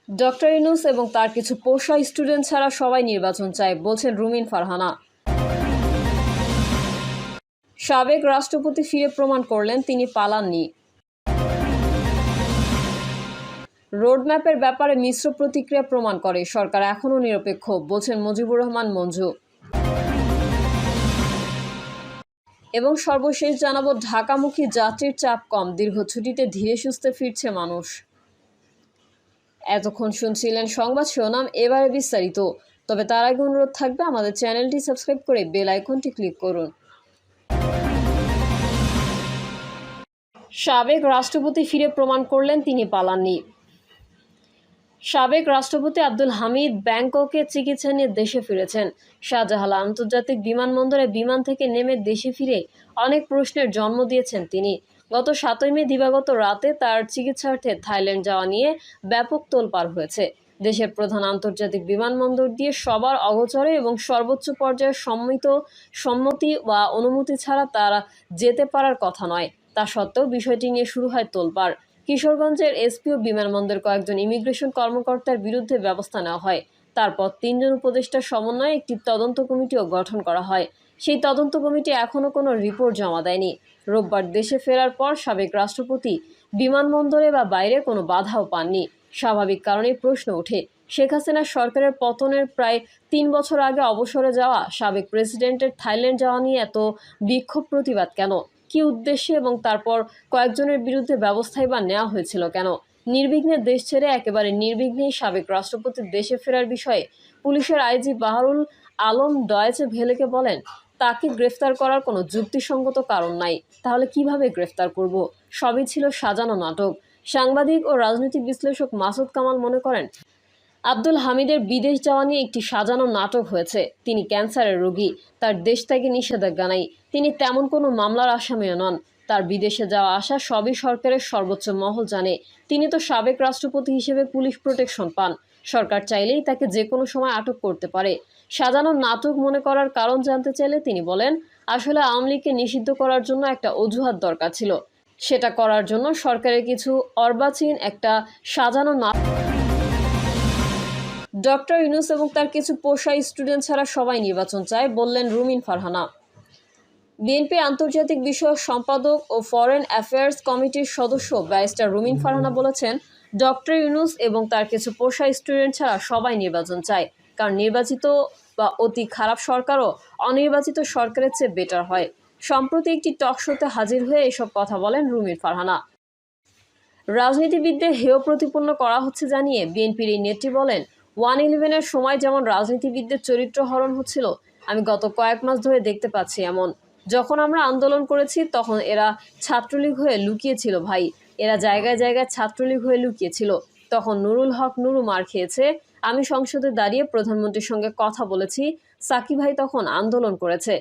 Doctor Yunus এবং তার কিছু পোষা স্টুডেন্ট ছাড়া সবাই নির্বাচন চায়, বলছেন রুমিন ফারহানা। সাবেক রাষ্ট্রপতি ফিরে প্রমাণ করলেন তিনি পালাননি। রোডম্যাপের ব্যাপারে মিশ্র প্রতিক্রিয়া প্রমাণ করে সরকার এখনও নিরপেক্ষ, বলছেন মুজিবুর রহমান মঞ্জু। এবং সর্বশেষ জানাবো, ঢাকামুখী যাত্রীর চাপ কম, দীর্ঘ ছুটিতে ধীরে সুস্থে ফিরছে মানুষ। এতক্ষণ শুনছিলেন সংবাদ শিরোনাম, এবারে বিস্তারিত। তবে তার আগে অনুরোধ থাকবে আমাদের চ্যানেলটি সাবস্ক্রাইব করে বেল আইকনটি ক্লিক করুন। সাবেক রাষ্ট্রপতি ফিরে প্রমাণ করলেন তিনি পালাননি। সাবেক রাষ্ট্রপতি আব্দুল হামিদ ব্যাংককে চিকিৎসা নিয়ে দেশে ফিরেছেন। শাহজালাল আন্তর্জাতিক বিমানবন্দরে বিমান থেকে নেমে দেশে ফিরে অনেক প্রশ্নের জন্ম দিয়েছেন তিনি। গত 7 মে দিবাগত রাতে তার চিকিৎসার্থে থাইল্যান্ড যাওয়া নিয়ে ব্যাপক তোলপাড় হয়েছে। দেশের প্রধান আন্তর্জাতিক বিমানবন্দর দিয়ে সবার অগোচরে এবং সর্বোচ্চ পর্যায়ের সম্মতি বা অনুমতি ছাড়া তারা যেতে পারার কথা নয়। তা সত্ত্বেও বিষয়টি নিয়ে শুরু হয় তোলপাড়। কিশোরগঞ্জের এসপিও বিমানবন্দর কয়েকজন ইমিগ্রেশন কর্মকর্তার বিরুদ্ধে ব্যবস্থা নেওয়া হয়। তারপর 3 জন উপদেষ্টার সমন্বয়ে একটি তদন্ত কমিটিও গঠন করা হয়। সেই তদন্ত কমিটি এখনও কোনো রিপোর্ট জমা দেয়নি। রোববার দেশে ফেরার পর সাবেক রাষ্ট্রপতি বিমানবন্দরে বা বাইরে কোনো বাধাও পাননি। স্বাভাবিক কারণেই প্রশ্ন ওঠে, শেখ হাসিনার সরকারের পতনের প্রায় 3 বছর আগে অবসরে যাওয়া সাবেক প্রেসিডেন্টের থাইল্যান্ড যাওয়া নিয়ে এত বিক্ষোভ প্রতিবাদ কেন? কি উদ্দেশ্যে এবং তারপর কয়েকজনের বিরুদ্ধে ব্যবস্থাই বা নেওয়া হয়েছিল কেন? নির্বিঘ্নে দেশ ছেড়ে একেবারে নির্বিঘ্নেই সাবেক রাষ্ট্রপতির দেশে ফেরার বিষয়ে পুলিশের আইজি বাহারুল আলম ডয়েচে ভেলেকে বলেন, তাকে গ্রেফতার করার কোনো যুক্তিসঙ্গত কারণ নাই। তাহলে কিভাবে গ্রেফতার করব? সবই ছিল সাজানো নাটক। সাংবাদিক ও রাজনৈতিক বিশ্লেষক মাসুদ কামাল মনে করেন, আব্দুল হামিদের বিদেশ যাওয়া নিয়ে একটি সাজানো নাটক হয়েছে। তিনি ক্যান্সারের রোগী, তার দেশ থেকে নিষেধাজ্ঞা নাই। তিনি তেমন কোনো মামলার আসামিও নন। তার বিদেশে যাওয়া আসা সবই সরকারের সর্বোচ্চ মহল জানে। তিনি তো সাবেক রাষ্ট্রপতি হিসেবে পুলিশ প্রোটেকশন পান। সরকার চাইলেই তাকে যে কোনো সময় আটক করতে পারে। সাজানো নাটক মনে করার কারণ জানতে চাইলে তিনি বলেন, আসলে আওয়ামী লীগকে নিষিদ্ধ করার জন্য একটা অজুহাত দরকার ছিল। সেটা করার জন্য সরকারের কিছু অর্বাচীন একটা সাজানো নাটক। ডক্টর ইউনূস এবং তার কিছু পোষা স্টুডেন্ট ছাড়া সবাই নির্বাচন চায়, বললেন রুমিন ফারহানা। বিএনপির আন্তর্জাতিক বিষয়ক সম্পাদক ও ফরেন অ্যাফেয়ার্স কমিটির সদস্য ব্যারিস্টার রুমিন ফারহানা বলেছেন, ডক্টর ইউনূস এবং তার কিছু পোষা স্টুডেন্ট ছাড়া সবাই নির্বাচন চায়। কারণ নির্বাচিত বা অতি খারাপ সরকারও অনির্বাচিত সরকারের চেয়ে বেটার হয়। সম্প্রতি একটি টক শোতে হাজির হয়ে এসব কথা বলেন রুমিন ফারহানা। রাজনীতিবিদদের হেয় প্রতিপন্ন করা হচ্ছে জানিয়ে বিএনপির এই নেত্রী বলেন, 1/11-এর সময় যেমন রাজনীতিবিদদের চরিত্র হরণ হচ্ছিল, আমি গত কয়েক মাস ধরে দেখতে পাচ্ছি এমন। যখন আমরা আন্দোলন করেছি তখন এরা ছাত্রলীগ হয়ে লুকিয়েছিল ভাই। এরা জায়গায় জায়গায় ছাত্রলীগ হয়ে লুকিয়েছিল। তখন নুরুল হক নুরু মার খেয়েছে। আমি সংসদে দাঁড়িয়ে প্রধানমন্ত্রীর সঙ্গে কথা বলেছি। সাকি ভাই তখন আন্দোলন করেছে,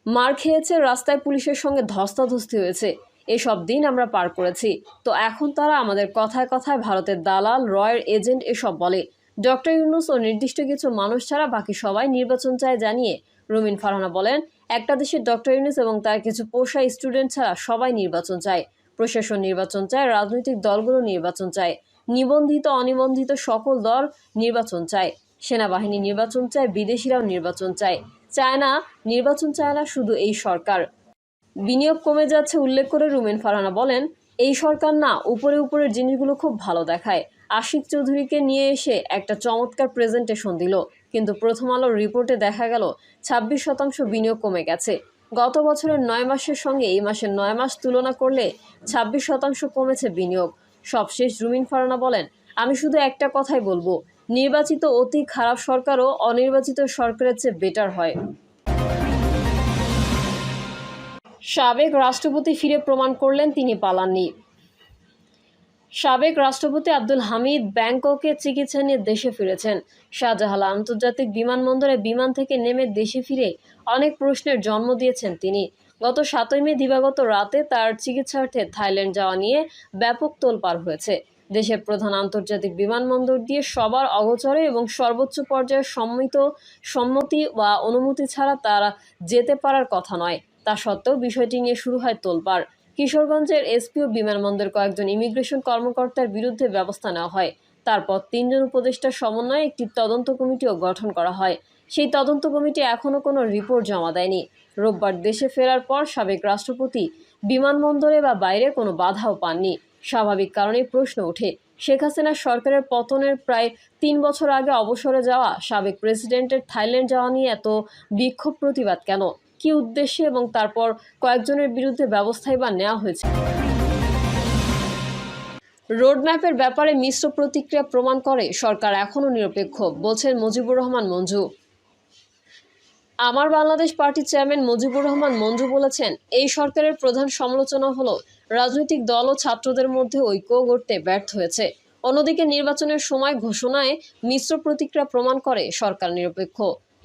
মার খেয়েছে, রাস্তায় পুলিশের সঙ্গে ধস্তাধস্তি হয়েছে। এসব দিন আমরা পার করেছি। তো এখন তারা আমাদের কথায় কথায় ভারতের দালাল, রয়ের এজেন্ট এসব বলে। ডক্টর ইউনূস ও নির্দিষ্ট কিছু মানুষ ছাড়া বাকি সবাই নির্বাচন চায় জানিয়ে রুমিন ফারহানা বলেন, একটা দেশে ডক্টর ইউনূস এবং তার কিছু পোষা স্টুডেন্ট ছাড়া সবাই নির্বাচন চায়। প্রশাসন নির্বাচন চায়, রাজনৈতিক দলগুলো নির্বাচন চায়, নিবন্ধিত অনিবন্ধিত সকল দল নির্বাচন চায়, সেনাবাহিনী নির্বাচন চায়, বিদেশিরাও নির্বাচন চায়। নির্বাচন চায় না শুধু এই সরকার। বিনিয়োগ কমে যাচ্ছে উল্লেখ করে রুমিন ফারহানা বলেন, এই সরকার না উপরে উপরের জিনিসগুলো খুব ভালো দেখায়। আশিক চৌধুরীকে নিয়ে এসে একটা চমৎকার প্রেজেন্টেশন দিল, কিন্তু প্রথম আলোর রিপোর্টে দেখা গেল 26% বিনিয়োগ কমে গেছে। গত বছরের 9 মাসের সঙ্গে এই মাসের 9 মাস তুলনা করলে 26% কমেছে বিনিয়োগ। সবশেষ রুমিন ফারহানা বলেন, আমি শুধু একটা কথাই বলবো, নির্বাচিত অতি খারাপ সরকারও অনির্বাচিত সরকারের চেয়ে বেটার হয়। সাবেক রাষ্ট্রপতি ফিরে প্রমাণ করলেন তিনি পালাননি। সাবেক রাষ্ট্রপতি আব্দুল হামিদ ব্যাংককে চিকিৎসা নিয়ে দেশে ফিরেছেন। শাহজালাল আন্তর্জাতিক বিমানবন্দরে বিমান থেকে নেমে দেশে ফিরে অনেক প্রশ্নের জন্ম দিয়েছেন তিনি। গত 7 মে দিবাগত রাতে তার চিকিৎসার্থে থাইল্যান্ড যাওয়া নিয়ে ব্যাপক তোলপাড় হয়েছে। দেশের প্রধান আন্তর্জাতিক বিমানবন্দর দিয়ে সবার অগোচরে এবং সর্বোচ্চ পর্যায়ের সম্মতি বা অনুমতি ছাড়া তারা যেতে পারার কথা নয়। তা সত্ত্বেও বিষয়টি নিয়ে শুরু হয় তোলপাড়। কিশোরগঞ্জের এসপিও বিমানবন্দর কয়েকজন ইমিগ্রেশন কর্মকর্তার বিরুদ্ধে ব্যবস্থা নেওয়া হয়। তারপর 3 জন উপদেষ্টার সমন্বয়ে একটি তদন্ত কমিটিও গঠন করা হয়। সেই তদন্ত কমিটি এখনও কোনো রিপোর্ট জমা দেয়নি। রোববার দেশে ফেরার পর সাবেক রাষ্ট্রপতি বিমানবন্দরে বা বাইরে কোনো বাধাও পাননি। স্বাভাবিক কারণেই প্রশ্ন ওঠে, শেখ হাসিনার সরকারের পতনের প্রায় 3 বছর আগে অবসরে যাওয়া সাবেক প্রেসিডেন্টের থাইল্যান্ড যাওয়া নিয়ে এত বিক্ষোভ প্রতিবাদ কেন? কী উদ্দেশ্যে এবং তারপর কয়েকজনের বিরুদ্ধে ব্যবস্থাই বা নেওয়া হয়েছে? রোডম্যাপের ব্যাপারে মিশ্র প্রতিক্রিয়া প্রমাণ করে সরকার এখনও নিরপেক্ষ, বলছেন মুজিবুর রহমান মঞ্জু। আমার বাংলাদেশ পার্টির চেয়ারম্যান মুজিবুর রহমান মঞ্জু বলেছেন, এই সরকারের প্রধান সমালোচনা হলো রাজনৈতিক দল ও ছাত্রদের মধ্যে ঐক্য গড়তে ব্যর্থ হয়েছে। অন্যদিকে নির্বাচনের সময় ঘোষণায় মিশ্র প্রতিক্রিয়া প্রমাণ করে সরকার নিরপেক্ষ।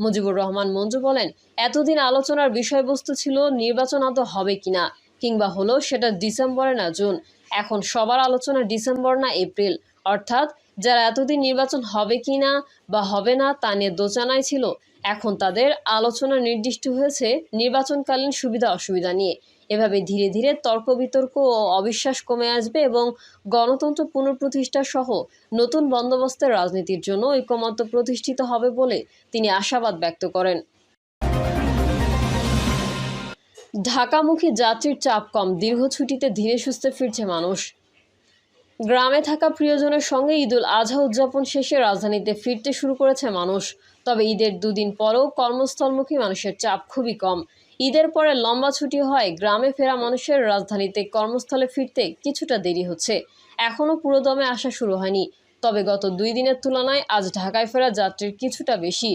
মুজিবুর রহমান মঞ্জু বলেন, এতদিন আলোচনার বিষয়বস্তু ছিল নির্বাচন আদৌ হবে কিনা, কিংবা হলো সেটা ডিসেম্বরে না জুন। এখন সবার আলোচনা ডিসেম্বর না এপ্রিল। অর্থাৎ যারা এতদিন নির্বাচন হবে কিনা বা হবে না তা নিয়ে দোচানায় ছিল, এখন তাদের আলোচনা নির্দিষ্ট হয়েছে নির্বাচনকালীন সুবিধা অসুবিধা নিয়ে। এভাবে ধীরে ধীরে তর্ক বিতর্ক ও অবিশ্বাস কমে আসবে এবং গণতন্ত্র পুনঃপ্রতিষ্ঠা সহ নতুন বন্দোবস্তের রাজনীতির জন্য ঐকমত্য প্রতিষ্ঠিত হবে বলে তিনি আশাবাদ ব্যক্ত করেন। ঢাকামুখী যাত্রীর চাপ কম, দীর্ঘ ছুটিতে ধীরে সুস্থে ফিরছে মানুষ। গ্রামে থাকা প্রিয়জনের সঙ্গে ঈদুল আজহা উদযাপন শেষে রাজধানীতে ফিরতে শুরু করেছে মানুষ। তবে ঈদের দুদিন পরেও কর্মস্থলমুখী মানুষের চাপ খুবই কম। ঈদের পরে লম্বা ছুটি হয় গ্রামে ফেরা মানুষের রাজধানীতে কর্মস্থলে ফিরতে কিছুটা দেরি হচ্ছে। এখনও পুরোদমে আসা শুরু হয়নি। তবে গত 2 দিনের তুলনায় আজ ঢাকায় ফেরা যাত্রীর কিছুটা বেশি।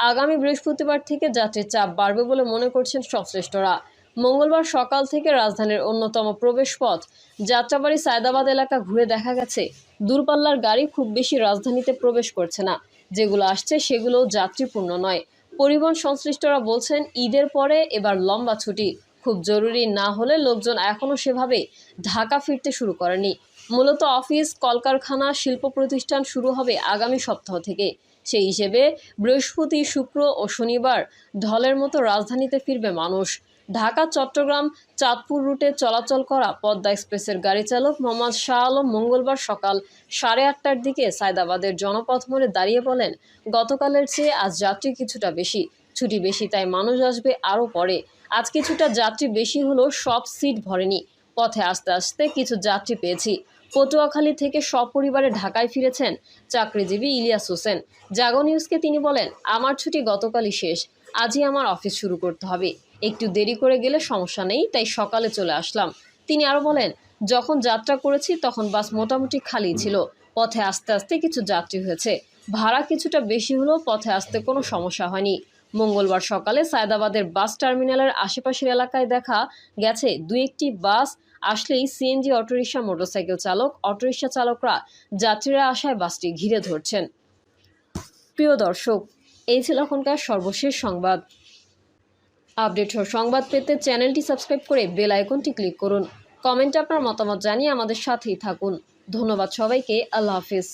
আগামী বৃহস্পতিবার থেকে যাত্রীর চাপ বাড়বে বলে মনে করছেন সংশ্লিষ্টরা। মঙ্গলবার সকাল থেকে রাজধানীর অন্যতম প্রবেশপথ যাত্রাবাড়ি সায়দাবাদ এলাকা ঘুরে দেখা গেছে দূরপাল্লার গাড়ি খুব বেশি রাজধানীতে প্রবেশ করছে না। যেগুলো আসছে সেগুলো যাত্রীপূর্ণ নয়। পরিবহন সংশ্লিষ্টরা বলছেন, ঈদের পরে এবার লম্বা ছুটি। খুব জরুরি না হলে লোকজন এখনও সেভাবে ঢাকা ফিরতে শুরু করেনি। মূলত অফিস, কলকারখানা, শিল্প প্রতিষ্ঠান শুরু হবে আগামী সপ্তাহ থেকে। সেই হিসেবে বৃহস্পতি, শুক্র ও শনিবার ঢলের মতো রাজধানীতে ফিরবে মানুষ। ঢাকা চট্টগ্রাম চাঁদপুর রুটে চলাচল করা পদ্মা এক্সপ্রেসের গাড়ি চালক মোহাম্মদ শাহ আলম মঙ্গলবার সকাল 8:30টার দিকে সায়দাবাদের জনপথ মোড়ে দাঁড়িয়ে বলেন, গতকালের চেয়ে আজ যাত্রী কিছুটা বেশি। ছুটি বেশি তাই মানুষ আসবে আরও পরে। আজ কিছুটা যাত্রী বেশি হলেও সব সিট ভরেনি। পথে আস্তে আস্তে কিছু যাত্রী পেয়েছি। পটুয়াখালী থেকে সপরিবারে ঢাকায় ফিরেছেন চাকরিজীবী ইলিয়াস হোসেন। জাগো নিউজকে তিনি বলেন, আমার ছুটি গতকালই শেষ, আজই আমার অফিস শুরু করতে হবে। একটু দেরি করে গেলে সমস্যা নেই, তাই সকালে চলে আসলাম। তিনি আরও বলেন, যখন যাত্রা করেছি তখন বাস মোটামুটি খালি ছিল। পথে আস্তে আস্তে কিছু যাত্রী হয়েছে। ভাড়া কিছুটা বেশি হলেও পথে আসতে কোনো সমস্যা হয়নি। মঙ্গলবার সকালে সায়দাবাদের বাস টার্মিনালের আশেপাশের এলাকায় দেখা গেছে 2-1টি বাস আসলেই সিএনজি, অটোরিকশা, মোটরসাইকেল চালক, অটোরিকশা চালকরা যাত্রীরা আসায় বাসটি ঘিরে ধরছেন। প্রিয় দর্শক, এই ছিল এখনকার সর্বশেষ সংবাদ। আপডেট ও সংবাদ পেতে চ্যানেলটি সাবস্ক্রাইব করে বেল আইকনটি ক্লিক করুন। কমেন্টে আপনার মতামত জানিয়ে আমাদের সাথেই থাকুন। ধন্যবাদ সবাইকে। আল্লাহ হাফিজ।